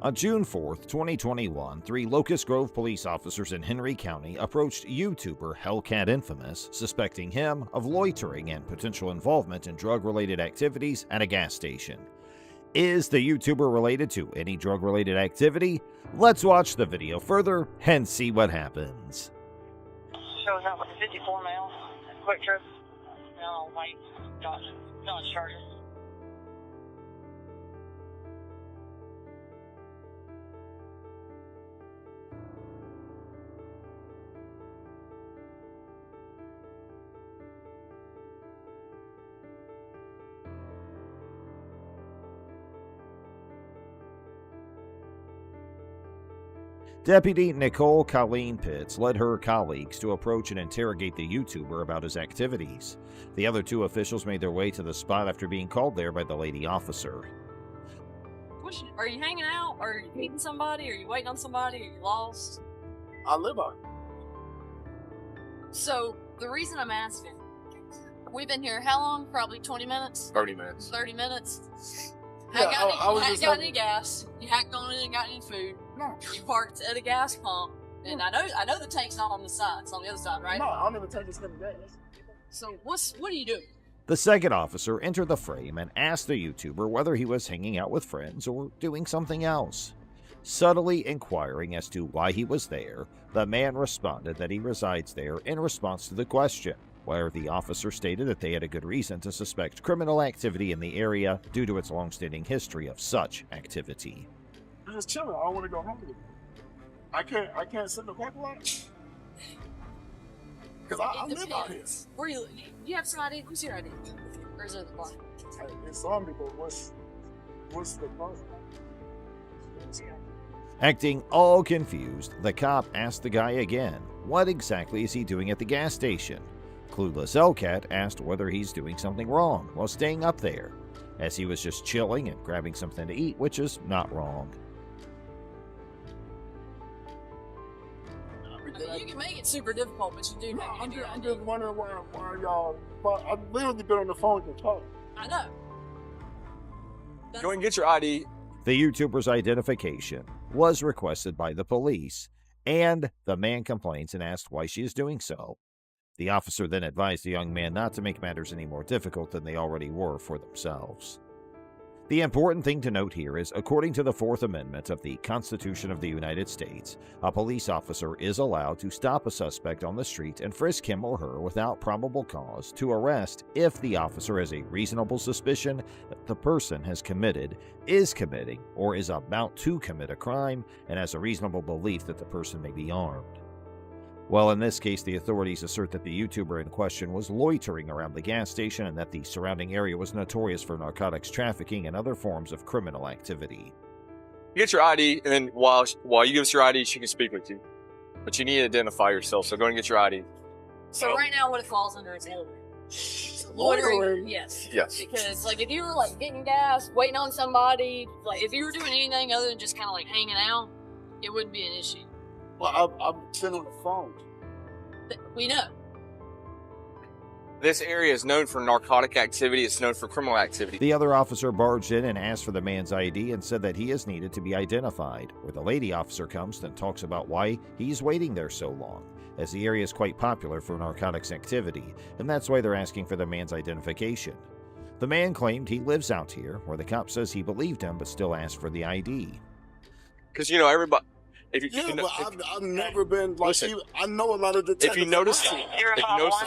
On June 4th, 2021, 3 Locust Grove police officers in Henry County approached YouTuber Hellcat Infamous, suspecting him of loitering and potential involvement in drug-related activities at a gas station. Is the YouTuber related to any drug-related activity? Let's watch the video further and see what happens. Shows up with a 54 male, quick trip, white, Dodge Charger. Deputy Nicole Colleen Pitts led her colleagues to approach and interrogate the YouTuber about his activities. The other 2 officials made their way to the spot after being called there by the lady officer. Are you hanging out? Are you meeting somebody? Are you waiting on somebody? Are you lost? I live on. So, the reason I'm asking, we've been here how long? Probably 20 minutes? 30 minutes. 30 minutes? Yeah, you hadn't got any gas. You hadn't gone in and got any food. No. You parked at a gas pump. And I know the tank's not on the side. It's on the other side, right? No, I don't even take this kind of gas. So, what are you doing? The second officer entered the frame and asked the YouTuber whether he was hanging out with friends or doing something else. Subtly inquiring as to why he was there, the man responded that he resides there in response to the question, where the officer stated that they had a good reason to suspect criminal activity in the area due to its long-standing history of such activity. I'm just chilling. I don't want to go home with you. I can't sit in the parking lot. Because I live out here. Where you you have some ID? Who's your ID? Or is it the bar? Hey, it's on me, but what's the problem? Acting all confused, the cop asked the guy again, what exactly is he doing at the gas station? Clueless Hellcat asked whether he's doing something wrong while staying up there, as he was just chilling and grabbing something to eat, which is not wrong. You can make it super difficult, but you do know. I'm just wondering why y'all. But I've literally been on the phone to talk. I know. Go and get your ID. The YouTuber's identification was requested by the police, and the man complains and asked why she is doing so. The officer then advised the young man not to make matters any more difficult than they already were for themselves. The important thing to note here is, according to the 4th Amendment of the Constitution of the United States, a police officer is allowed to stop a suspect on the street and frisk him or her without probable cause to arrest if the officer has a reasonable suspicion that the person has committed, is committing, or is about to commit a crime, and has a reasonable belief that the person may be armed. Well, in this case, the authorities assert that the YouTuber in question was loitering around the gas station and that the surrounding area was notorious for narcotics trafficking and other forms of criminal activity. Get your ID, and then while you give us your ID, she can speak with you. But you need to identify yourself, so go and get your ID. So right now, what it falls under is loitering. Yes. Yes. Because if you were getting gas, waiting on somebody, if you were doing anything other than just kind of hanging out, it wouldn't be an issue. Well, I'm sitting on the phone. We know. This area is known for narcotic activity. It's known for criminal activity. The other officer barged in and asked for the man's ID and said that he is needed to be identified, where the lady officer comes and talks about why he's waiting there so long, as the area is quite popular for narcotics activity, and that's why they're asking for the man's identification. The man claimed he lives out here, where the cop says he believed him but still asked for the ID. Because, everybody... I've never been listen, I know a lot of detectives. If you notice the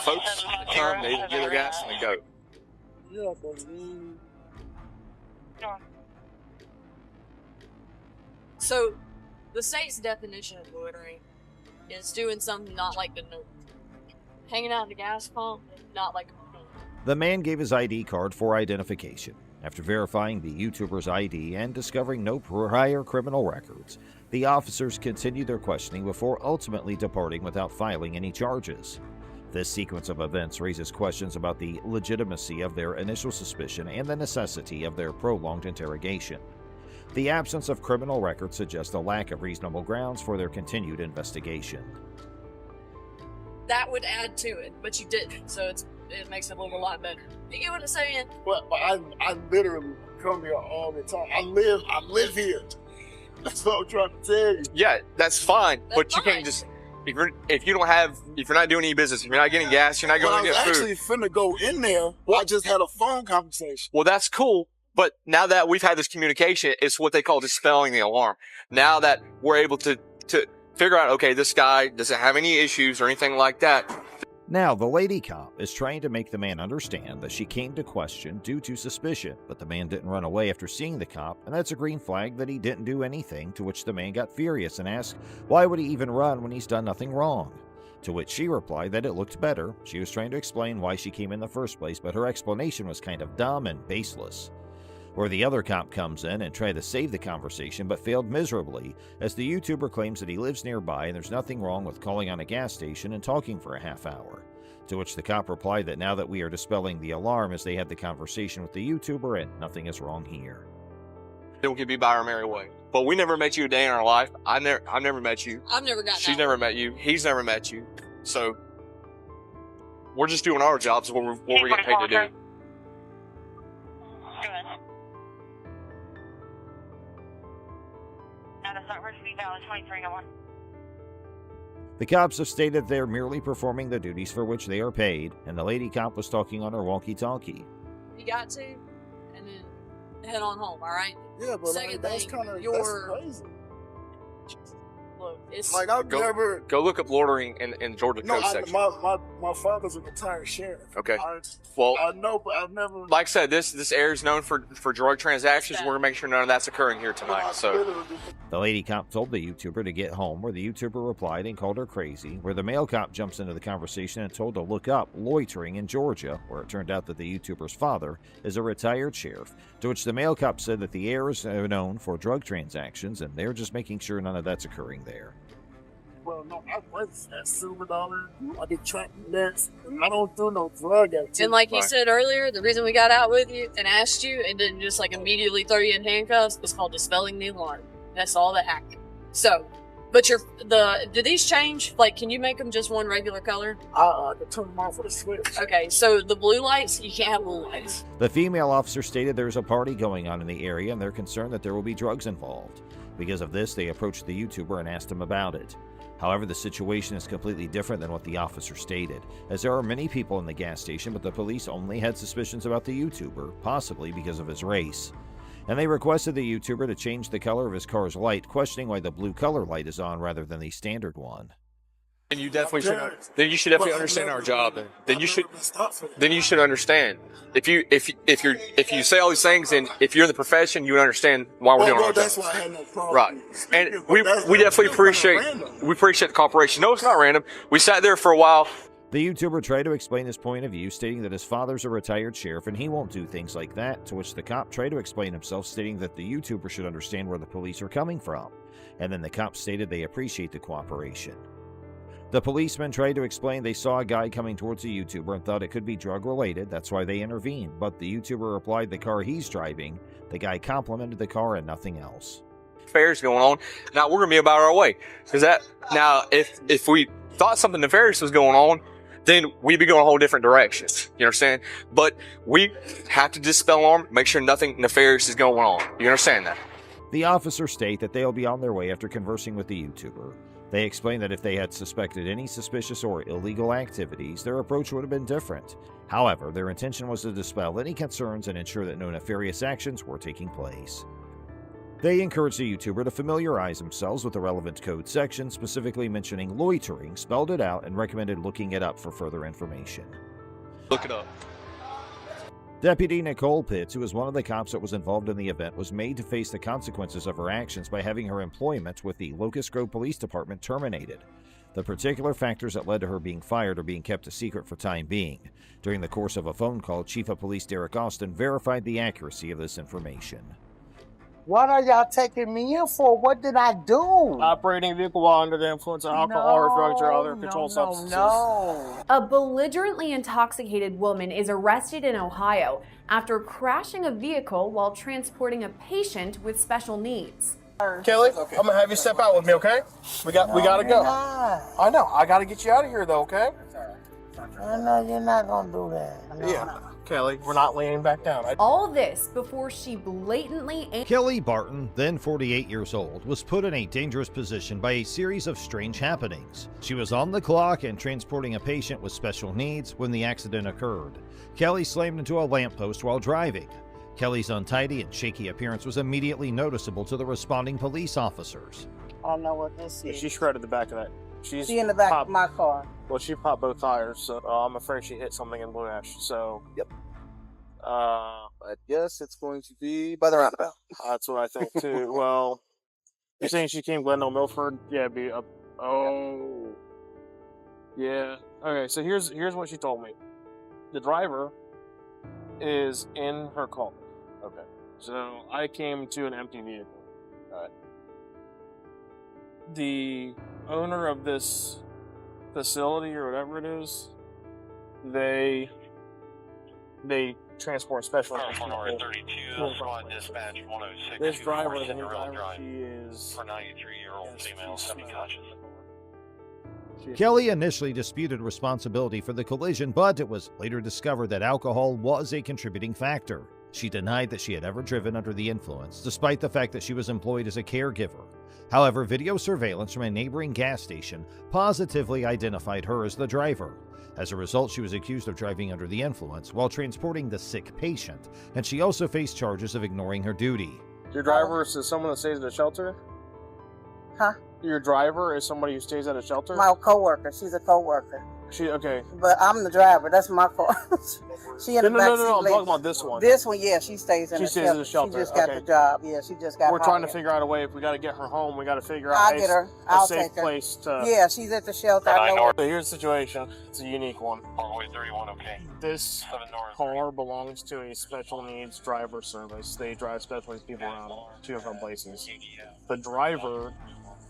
folks that come, they get their gas and they go. Yeah, but So, the state's definition of loitering is doing something not like the hanging out in the gas pump, not like a pump. The man gave his ID card for identification. After verifying the YouTuber's ID and discovering no prior criminal records, the officers continued their questioning before ultimately departing without filing any charges. This sequence of events raises questions about the legitimacy of their initial suspicion and the necessity of their prolonged interrogation. The absence of criminal records suggests a lack of reasonable grounds for their continued investigation. That would add to it, but you didn't, so it makes it a lot better. You get what I'm saying? But I literally come here all the time. I live here. That's what I'm trying to tell you. Yeah, that's fine, That's but you fine. can't just if you're not doing any business, if you're not getting gas, you're not Well, going I to was get food. actually finna go in there. I just had a phone conversation. Well, that's cool, but now that we've had this communication, it's what they call dispelling the alarm. Now that we're able to figure out, okay, this guy doesn't have any issues or anything like that. Now, the lady cop is trying to make the man understand that she came to question due to suspicion, but the man didn't run away after seeing the cop, and that's a green flag that he didn't do anything, to which the man got furious and asked, why would he even run when he's done nothing wrong? To which she replied that it looked better. She was trying to explain why she came in the first place, but her explanation was kind of dumb and baseless. Where the other cop comes in and tried to save the conversation but failed miserably, as the YouTuber claims that he lives nearby and there's nothing wrong with calling on a gas station and talking for a half hour. To which the cop replied that now that we are dispelling the alarm as they had the conversation with the YouTuber and nothing is wrong here. Then we could be by our merry way. But we never met you a day in our life. I've never met you. I've never got She's that. never met you. He's never met you. So we're just doing our jobs, what we're getting paid to do. Go ahead. Now that's not going to be valid 2301. The cops have stated they're merely performing the duties for which they are paid, and the lady cop was talking on her walkie-talkie. You got to, and then head on home, alright? Yeah, but Second that's thing, kind of you're- crazy. Look, it's Like I've never. Go look up loitering in Georgia No, code section. my father's a retired sheriff. Okay. Well, Well, I know, but I've never. like I said, this area is known for drug transactions. We're gonna make sure none of that's occurring here tonight. So The lady cop told the YouTuber to get home, where the YouTuber replied and called her crazy, where the male cop jumps into the conversation and told to look up loitering in Georgia, where it turned out that the YouTuber's father is a retired sheriff, to which the male cop said that the area is known for drug transactions, and they're just making sure none of that's occurring there. Well, no, I was at Silver Dollar. I did trafficking dance. I don't do no drug activity. and like he said earlier, the reason we got out with you and asked you and didn't just like immediately throw you in handcuffs is called dispelling the alarm. That's all that happened. So, but do these change? Like, can you make them just one regular color? I could turn them off with a switch. Okay, so the blue lights, you can't have blue lights. The female officer stated there's a party going on in the area and they're concerned that there will be drugs involved. Because of this, they approached the YouTuber and asked him about it. However, the situation is completely different than what the officer stated, as there are many people in the gas station, but the police only had suspicions about the YouTuber, possibly because of his race. And they requested the YouTuber to change the color of his car's light, questioning why the blue color light is on rather than the standard one. and you definitely should. Then you should definitely understand our job. Then you should understand. If you say all these things, and if you're in the profession, you would understand why we're doing our that's job. why I had no problem. Right. And we definitely appreciate the cooperation. No, it's not random. We sat there for a while. The YouTuber tried to explain his point of view, stating that his father's a retired sheriff and he won't do things like that, to which the cop tried to explain himself, stating that the YouTuber should understand where the police are coming from. And then the cop stated they appreciate the cooperation. The policeman tried to explain they saw a guy coming towards the YouTuber and thought it could be drug-related, that's why they intervened, but the YouTuber replied the car he's driving. The guy complimented the car and nothing else. Affairs going on. Now we're gonna be about our way. If we thought something nefarious was going on, then we'd be going a whole different direction. You understand? But we have to dispel alarm, make sure nothing nefarious is going on. You understand that? The officers state that they'll be on their way after conversing with the YouTuber. They explain that if they had suspected any suspicious or illegal activities, their approach would have been different. However, their intention was to dispel any concerns and ensure that no nefarious actions were taking place. They encouraged the YouTuber to familiarize themselves with the relevant code section, specifically mentioning loitering, spelled it out, and recommended looking it up for further information. Look it up. Deputy Nicole Pitts, who was one of the cops that was involved in the event, was made to face the consequences of her actions by having her employment with the Locust Grove Police Department terminated. The particular factors that led to her being fired are being kept a secret for time being. During the course of a phone call, Chief of Police Derek Austin verified the accuracy of this information. What are y'all taking me in for? What did I do? Operating a vehicle while under the influence of alcohol or drugs or other controlled substances. No. A belligerently intoxicated woman is arrested in Ohio after crashing a vehicle while transporting a patient with special needs. Kelly, I'm gonna have you step out with me, okay? We gotta go. I know. I gotta get you out of here though, okay? I know you're not gonna do that. No. Yeah. Kelly, we're not laying back down. All this before she blatantly Kelly Barton, then 48 years old, was put in a dangerous position by a series of strange happenings. She was on the clock and transporting a patient with special needs when the accident occurred. Kelly slammed into a lamppost while driving. Kelly's untidy and shaky appearance was immediately noticeable to the responding police officers. I don't know what this is. She shredded the back of that. She's She in the back of my car. Well, she popped both tires, so I'm afraid she hit something in Blue Ash. So, Yep. But yes, it's going to be by the roundabout. that's what I think too. Well, you're saying she came Glendale Milford? Yeah, it'd be up. Oh, yeah. Okay, so here's what she told me. The driver is in her car. Okay. So I came to an empty vehicle. Alright. The owner of this facility or whatever it is, they transport special needs people. 32, squad dispatch 106. This driver, she is for 93-year-old female semi-conscious. Kelly initially disputed responsibility for the collision, but it was later discovered that alcohol was a contributing factor. She denied that she had ever driven under the influence, despite the fact that she was employed as a caregiver. However, video surveillance from a neighboring gas station positively identified her as the driver. As a result, she was accused of driving under the influence while transporting the sick patient, and she also faced charges of ignoring her duty. Your driver is someone that stays at a shelter? Huh? Your driver is somebody who stays at a shelter? My coworker. She's a coworker. Okay. But I'm the driver. That's my car. She in the back seat. No, I'm lady. talking about this one. This one, yeah, she stays in She the stays shelter. in the shelter. She just got Okay. the job. Yeah, she just got We're trying to hired. figure out a way. If we got to get her home, we got to figure out I'll get her. a I'll safe take her. place to. Yeah, she's at the shelter. I know. So here's the situation. It's a unique one. Parkway 31, okay. This 7 north. car belongs to a special needs driver service. They drive special needs people around to and from places. The driver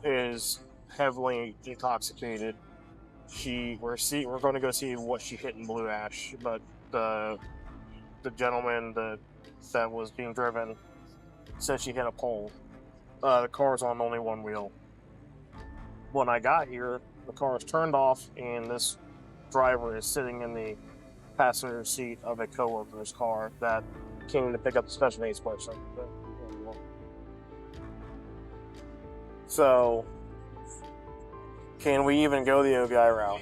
is heavily intoxicated. We're going to go see what she hit in Blue Ash, but the gentleman that was being driven said she hit a pole. The car's on only one wheel. When I got here, the car is turned off, and this driver is sitting in the passenger seat of a coworker's car that came to pick up the special needs person. So, can we even go the OGI route?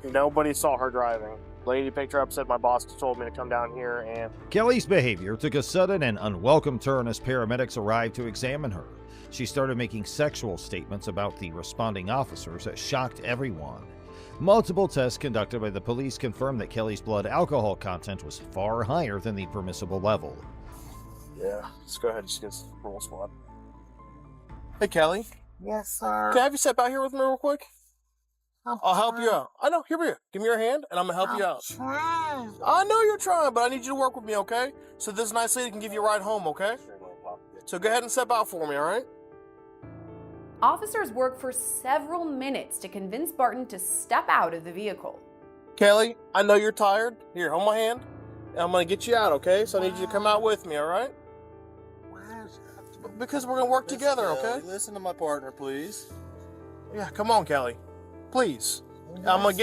Nobody saw her driving. Lady picked her up, said my boss told me to come down here, and Kelly's behavior took a sudden and unwelcome turn as paramedics arrived to examine her. She started making sexual statements about the responding officers that shocked everyone. Multiple tests conducted by the police confirmed that Kelly's blood alcohol content was far higher than the permissible level. yeah, let's go ahead and just get the roll squad. Hey, Kelly, Yes, sir. can I have you step out here with me real quick? I'll help you out. I know, here we go. Give me your hand, and I'm gonna help you out. Trying. I know you're trying, but I need you to work with me, okay? So this nice lady can give you a ride home, okay? So go ahead and step out for me, all right? Officers worked for several minutes to convince Barton to step out of the vehicle. Kelly, I know you're tired. Here, hold my hand. And I'm gonna get you out, okay? So I need you to come out with me, all right? Because we're gonna work together, okay? Listen to my partner, please. Yeah, come on, Kelly. Please. I'm gonna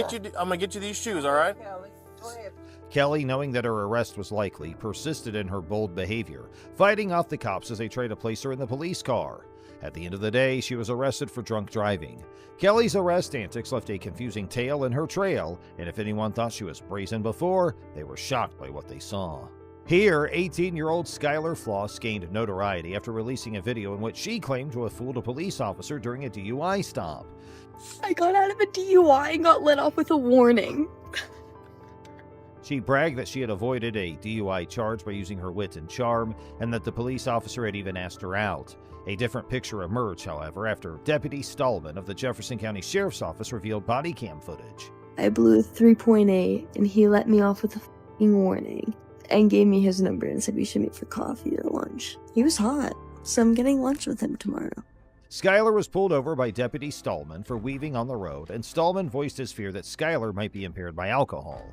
get you these shoes, all right? Kelly, go ahead. Kelly, knowing that her arrest was likely, persisted in her bold behavior, fighting off the cops as they tried to place her in the police car. At the end of the day, she was arrested for drunk driving. Kelly's arrest antics left a confusing tale in her trail, and if anyone thought she was brazen before, they were shocked by what they saw. Here, 18-year-old Skylar Floss gained notoriety after releasing a video in which she claimed to have fooled a police officer during a DUI stop. I got out of a DUI and got let off with a warning. She bragged that she had avoided a DUI charge by using her wit and charm, and that the police officer had even asked her out. A different picture emerged, however, after Deputy Stallman of the Jefferson County Sheriff's Office revealed body cam footage. I blew a 3.8 and he let me off with a f***ing warning and gave me his number and said we should meet for coffee or lunch. He was hot, so I'm getting lunch with him tomorrow. Skylar was pulled over by Deputy Stallman for weaving on the road, and Stallman voiced his fear that Skylar might be impaired by alcohol.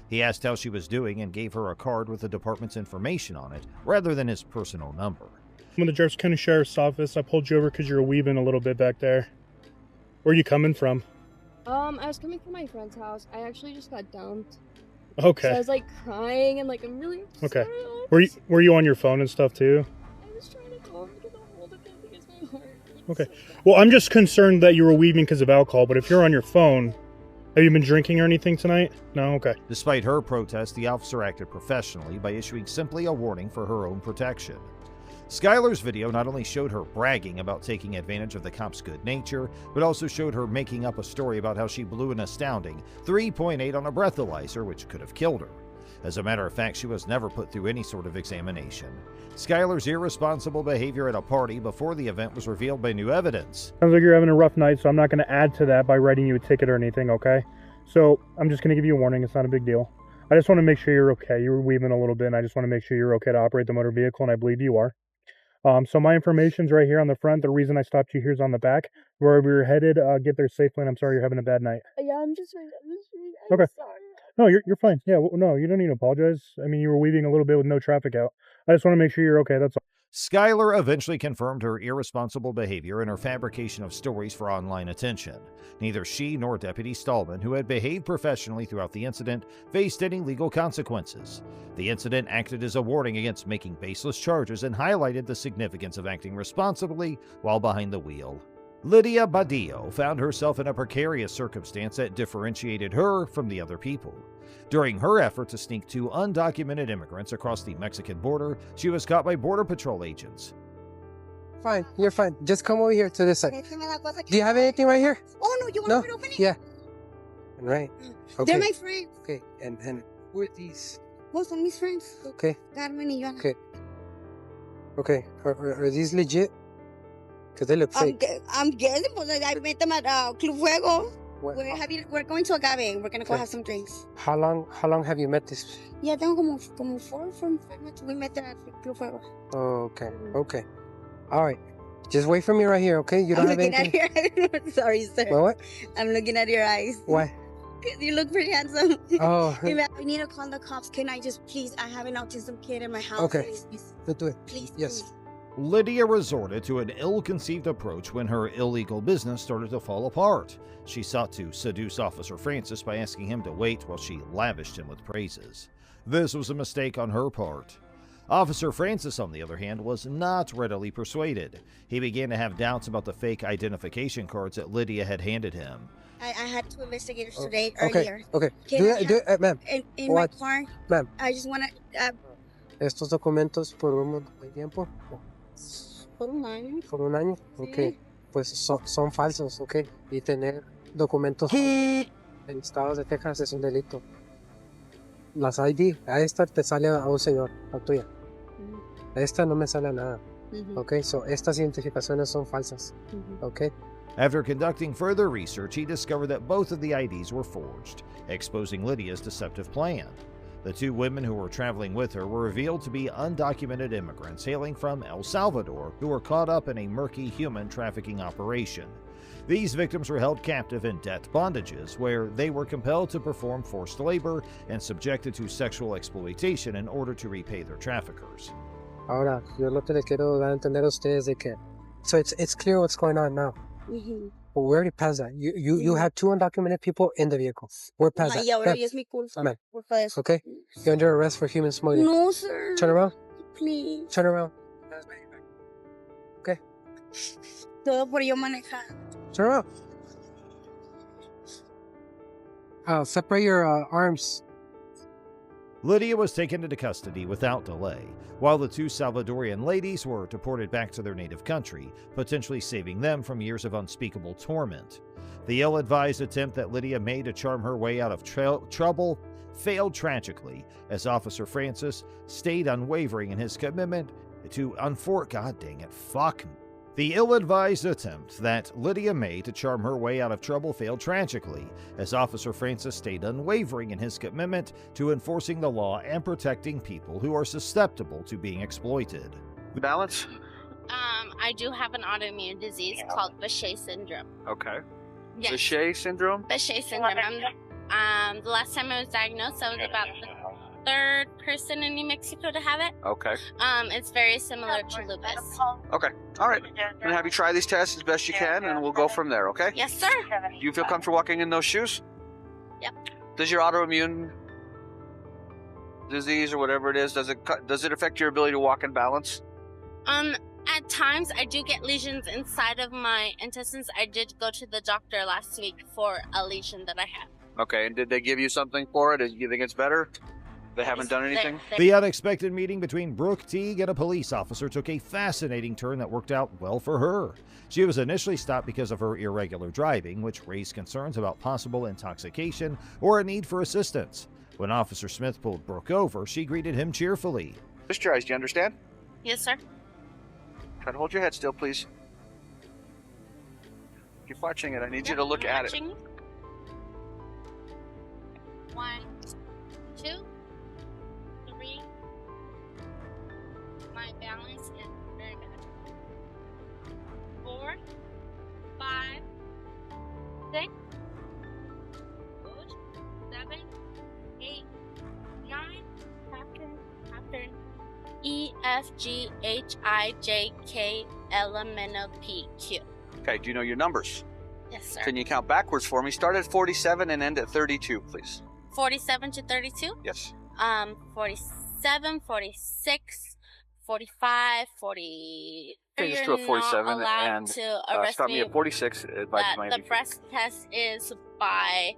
He asked how she was doing and gave her a card with the department's information on it, rather than his personal number. I'm in the Jefferson County Sheriff's Office. I pulled you over because you were weaving a little bit back there. Where are you coming from? I was coming from my friend's house. I actually just got dumped. Okay. So I was like crying and like I'm really upset. Okay. Were you on your phone and stuff too? I was trying to call him to get a hold of him because my heart. Okay. Well, I'm just concerned that you were weaving because of alcohol, but if you're on your phone, have you been drinking or anything tonight? No? Okay. Despite her protest, the officer acted professionally by issuing simply a warning for her own protection. Skylar's video not only showed her bragging about taking advantage of the cops' good nature, but also showed her making up a story about how she blew an astounding 3.8 on a breathalyzer, which could have killed her. As a matter of fact, she was never put through any sort of examination. Skylar's irresponsible behavior at a party before the event was revealed by new evidence. Sounds like you're having a rough night, so I'm not going to add to that by writing you a ticket or anything, okay? So I'm just going to give you a warning. It's not a big deal. I just want to make sure you're okay. You were weaving a little bit, and I just want to make sure you're okay to operate the motor vehicle, and I believe you are. So my information's right here on the front. The reason I stopped you here is on the back. Wherever you're headed, get there safely, and I'm sorry you're having a bad night. Yeah, I'm sorry. Okay. No, you're fine. Yeah, well, no, you don't need to apologize. I mean, you were weaving a little bit with no traffic out. I just want to make sure you're okay, that's all. Skylar eventually confirmed her irresponsible behavior and her fabrication of stories for online attention. Neither she nor Deputy Stallman, who had behaved professionally throughout the incident, faced any legal consequences. The incident acted as a warning against making baseless charges and highlighted the significance of acting responsibly while behind the wheel. Lydia Badillo found herself in a precarious circumstance that differentiated her from the other people. During her effort to sneak 2 undocumented immigrants across the Mexican border, she was caught by Border Patrol agents. Fine, you're fine. Just come over here to this side. Do you have anything right here? Oh, no, you want me to open it? Yeah. Right. Okay. They're my friends. Okay, and who are these? Both of my friends. Okay. Carmen y Joana. Okay. Okay, are these legit? Because they look fake. I'm guessing, but I met them at Club Fuego. We're going to Agave. We're going to go have some drinks. How long have you met this? Yeah, tengo como 4 from 5 months. We met at Club Fuego. Oh, okay. Okay. All right. Just wait for me right here, okay? You don't have anything? I'm looking at your Sorry, sir. What? I'm looking at your eyes. Why? Because you look pretty handsome. Oh. We need to call the cops. Can I just please? I have an autism kid in my house. Okay. Please. Let's do it. Please. Yes. Please. Lydia resorted to an ill-conceived approach when her illegal business started to fall apart. She sought to seduce Officer Francis by asking him to wait while she lavished him with praises. This was a mistake on her part. Officer Francis, on the other hand, was not readily persuaded. He began to have doubts about the fake identification cards that Lydia had handed him. I had 2 investigators today Okay. earlier. Okay. Can Do it, ma'am. In my car. Ma'am. I just want to. Estos documentos por un montón de tiempo. Por un año. Por un año. Ok. Pues son falsos, ok. Y tener documentos en estados de Texas es un delito. Las ID, a esta te sale a un señor, a tuya. A esta no me sale a nada. Ok, so estas identificaciones son falsas. Ok. After conducting further research, he discovered that both of the IDs were forged, exposing Lydia's deceptive plan. The 2 women who were traveling with her were revealed to be undocumented immigrants hailing from El Salvador who were caught up in a murky human trafficking operation. These victims were held captive in debt bondages, where they were compelled to perform forced labor and subjected to sexual exploitation in order to repay their traffickers. Ahora, yo lo que le quiero dar a entender a ustedes de que, so it's clear what's going on now. But we already passed that. You had 2 undocumented people in the vehicle. We're past that. Y ahora ya es mi culpa. Man. Culpa de eso. Okay? You're under arrest for human smuggling. No, sir. Turn around. Please. Turn around. Okay? Todo por yo manejar. Turn around. Separate your arms. Lydia was taken into custody without delay, while the 2 Salvadorian ladies were deported back to their native country, potentially saving them from years of unspeakable torment. The ill-advised attempt that Lydia made to charm her way out of trouble failed tragically, as Officer Francis stayed unwavering in his commitment to The ill-advised attempt that Lydia made to charm her way out of trouble failed tragically, as Officer Francis stayed unwavering in his commitment to enforcing the law and protecting people who are susceptible to being exploited. Balance? I do have an autoimmune disease called Behçet syndrome. Okay. Yes. Behçet syndrome? Behçet syndrome. The last time I was diagnosed, I was about the 3rd person in New Mexico to have it. Okay. It's very similar to lupus. Okay. All right. I'm going to have you try these tests as best you can, and we'll go from there, okay? Yes, sir. You feel comfortable walking in those shoes? Yep. Does your autoimmune disease or whatever it is? Does it affect your ability to walk and balance? At times I do get lesions inside of my intestines. I did go to the doctor last week for a lesion that I have. Okay, and did they give you something for it? Do you think it's better? They haven't done anything? The unexpected meeting between Brooke Teague and a police officer took a fascinating turn that worked out well for her. She was initially stopped because of her irregular driving, which raised concerns about possible intoxication or a need for assistance. When Officer Smith pulled Brooke over, she greeted him cheerfully. Just your eyes, do you understand? Yes, sir. Try to hold your head still, please. Keep watching it. I need you to look at it. 1, 2, 3. My balance is very good. 4, 5, 6. Good. 7, 8, 9. After. E, F, G, H, I, J, K, L, M, N, O, P, Q. Okay, do you know your numbers? Yes, sir. Can you count backwards for me? Start at 47 and end at 32, please. 47 to 32? Yes. 47, 46, 45, 40. Okay, just do a 47 and start me at 46. The breast test is by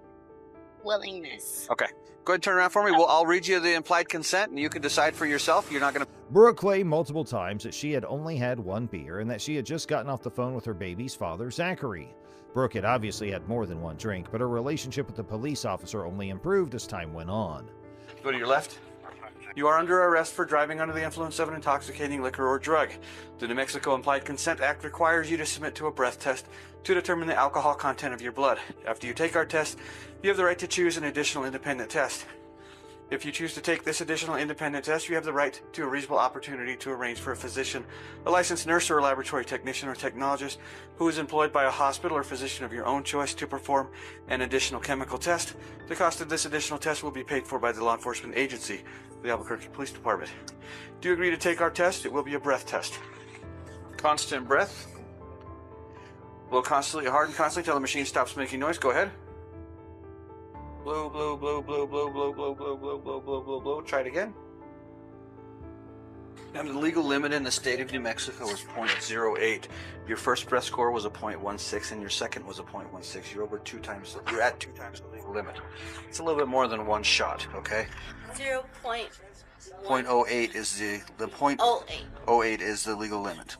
willingness. Okay. Go ahead and turn around for me. I'll read you the implied consent and you can decide for yourself. You're not going to... Brooke claimed multiple times that she had only had one beer and that she had just gotten off the phone with her baby's father, Zachary. Brooke had obviously had more than one drink, but her relationship with the police officer only improved as time went on. Go to your left. You are under arrest for driving under the influence of an intoxicating liquor or drug. The New Mexico Implied Consent Act requires you to submit to a breath test to determine the alcohol content of your blood. After you take our test, you have the right to choose an additional independent test. If you choose to take this additional independent test, you have the right to a reasonable opportunity to arrange for a physician, a licensed nurse or a laboratory technician or technologist who is employed by a hospital or physician of your own choice to perform an additional chemical test. The cost of this additional test will be paid for by the law enforcement agency, the Albuquerque Police Department. Do you agree to take our test? It will be a breath test. Constant breath. Blow constantly, hard and constantly till the machine stops making noise. Go ahead. Blow, blow, blow, blow, blow, blow, blow, blow, blow, blow, blow, blow, blow. Try it again. Now, the legal limit in the state of New Mexico is 0.08. Your first breath score was a 0.16, and your second was a 0.16. You're over 2 times. You're at 2 times the legal limit. It's a little bit more than one shot. Okay. 0.08 is the 0.08 is the legal limit.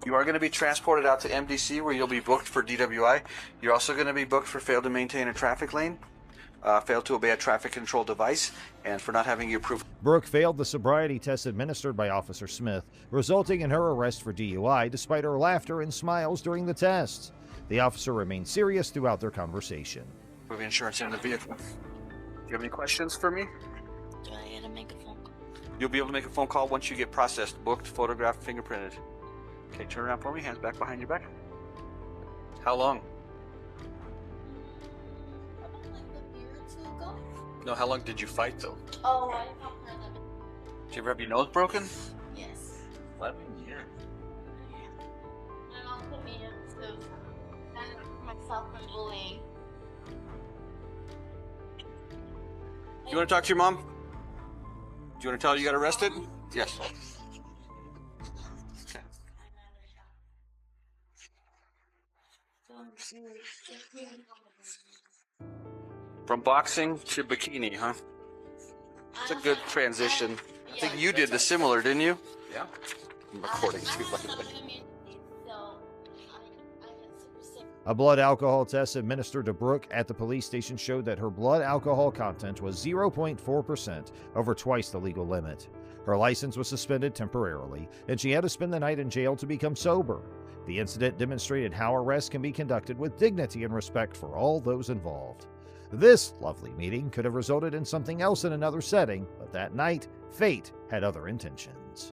You are going to be transported out to MDC where you'll be booked for DWI. You're also going to be booked for failed to maintain a traffic lane, failed to obey a traffic control device, and for not having your proof. Brooke failed the sobriety test administered by Officer Smith, resulting in her arrest for DUI despite her laughter and smiles during the test. The officer remained serious throughout their conversation. We have insurance in the vehicle. Do you have any questions for me? Do I get to make a phone call? You'll be able to make a phone call once you get processed, booked, photographed, fingerprinted. Okay, turn around for me. Hands back behind your back. How long? About like a year or 2 ago. No, how long did you fight though? Oh, I don't know. Did you ever have your nose broken? Yes. 11 years. My mom put me into myself and bullying. You want to talk to your mom? Do you want to tell her you got arrested? Yes. Okay. From boxing to bikini, huh? It's a good transition. I think you did the similar, didn't you? Yeah. I'm recording too, by the way. A blood alcohol test administered to Brooke at the police station showed that her blood alcohol content was 0.4%, over twice the legal limit. Her license was suspended temporarily, and she had to spend the night in jail to become sober. The incident demonstrated how arrests can be conducted with dignity and respect for all those involved. This lovely meeting could have resulted in something else in another setting, but that night, fate had other intentions.